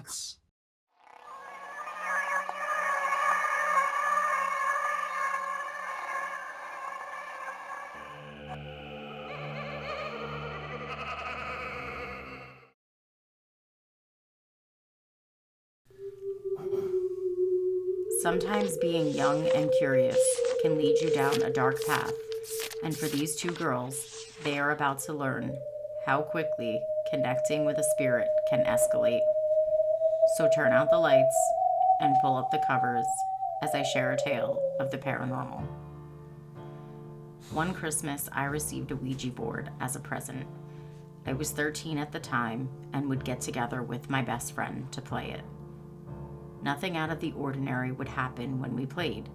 Silence. Sometimes being young and curious can lead you down a dark path, and for these two girls, they are about to learn how quickly connecting with a spirit can escalate. So turn out the lights and pull up the covers as I share a tale of the paranormal. One Christmas, I received a Ouija board as a present. I was 13 at the time and would get together with my best friend to play it. Nothing out of the ordinary would happen when we played,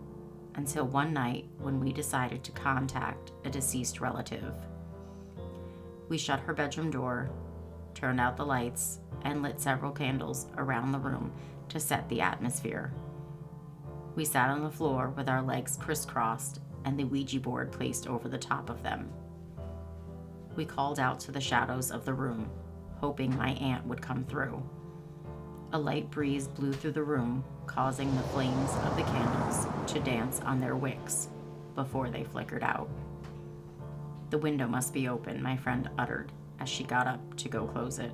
until one night when we decided to contact a deceased relative. We shut her bedroom door, turned out the lights, and lit several candles around the room to set the atmosphere. We sat on the floor with our legs crisscrossed and the Ouija board placed over the top of them. We called out to the shadows of the room, hoping my aunt would come through. A light breeze blew through the room, causing the flames of the candles to dance on their wicks before they flickered out. "The window must be open," my friend uttered as she got up to go close it.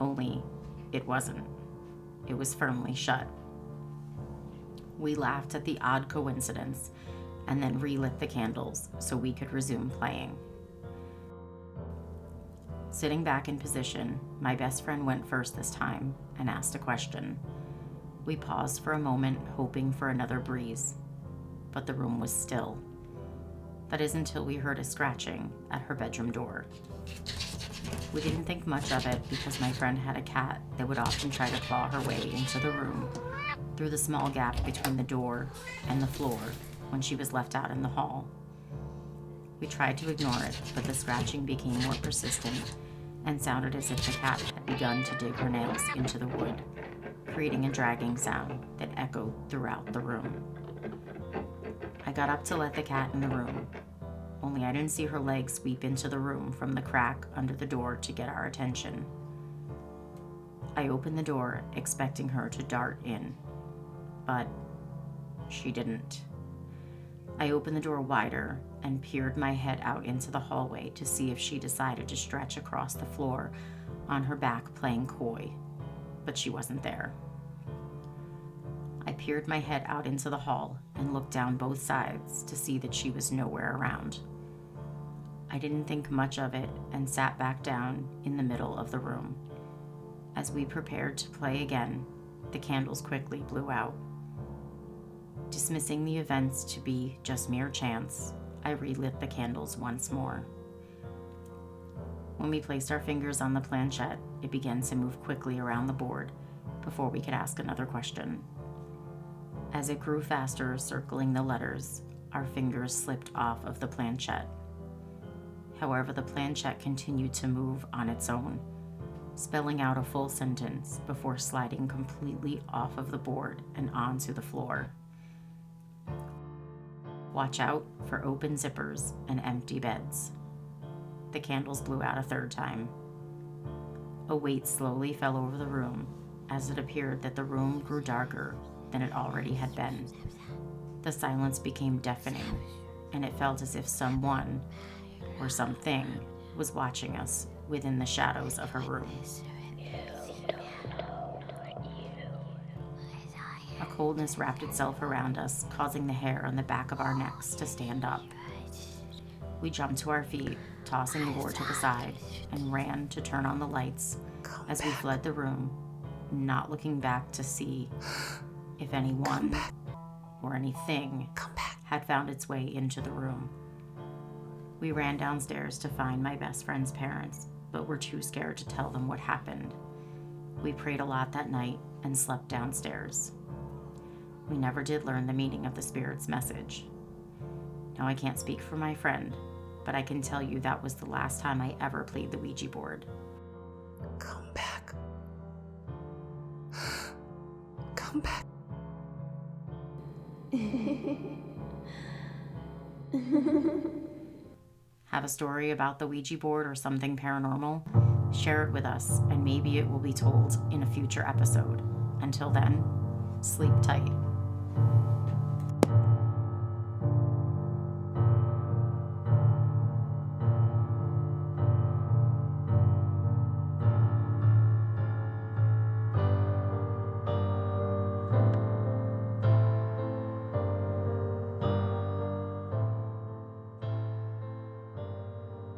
Only it wasn't. It was firmly shut. We laughed at the odd coincidence and then relit the candles so we could resume playing. Sitting back in position, my best friend went first this time and asked a question. We paused for a moment, hoping for another breeze, but the room was still. That is until we heard a scratching at her bedroom door. We didn't think much of it because my friend had a cat that would often try to claw her way into the room through the small gap between the door and the floor when she was left out in the hall. We tried to ignore it, but the scratching became more persistent and sounded as if the cat had begun to dig her nails into the wood, creating a dragging sound that echoed throughout the room. I got up to let the cat in the room, only I didn't see her legs sweep into the room from the crack under the door to get our attention. I opened the door, expecting her to dart in, but she didn't. I opened the door wider and peered my head out into the hallway to see if she decided to stretch across the floor on her back playing coy, but she wasn't there. I peered my head out into the hall and looked down both sides to see that she was nowhere around. I didn't think much of it and sat back down in the middle of the room. As we prepared to play again, the candles quickly blew out. Dismissing the events to be just mere chance, I relit the candles once more. When we placed our fingers on the planchette, it began to move quickly around the board before we could ask another question. As it grew faster, circling the letters, our fingers slipped off of the planchette. However, the planchette continued to move on its own, spelling out a full sentence before sliding completely off of the board and onto the floor. "Watch out for open zippers and empty beds." The candles blew out a third time. A weight slowly fell over the room as it appeared that the room grew darker than it already had been. The silence became deafening, and it felt as if someone or something was watching us within the shadows of her room. A coldness wrapped itself around us, causing the hair on the back of our necks to stand up. We jumped to our feet, tossing the board to the side, and ran to turn on the lights as we fled the room, not looking back to see if anyone or anything had found its way into the room. We ran downstairs to find my best friend's parents, but were too scared to tell them what happened. We prayed a lot that night and slept downstairs. We never did learn the meaning of the spirit's message. Now, I can't speak for my friend, but I can tell you that was the last time I ever played the Ouija board. Come back. Come back. Have a story about the Ouija board or something paranormal? Share it with us, and maybe it will be told in a future episode. Until then, sleep tight.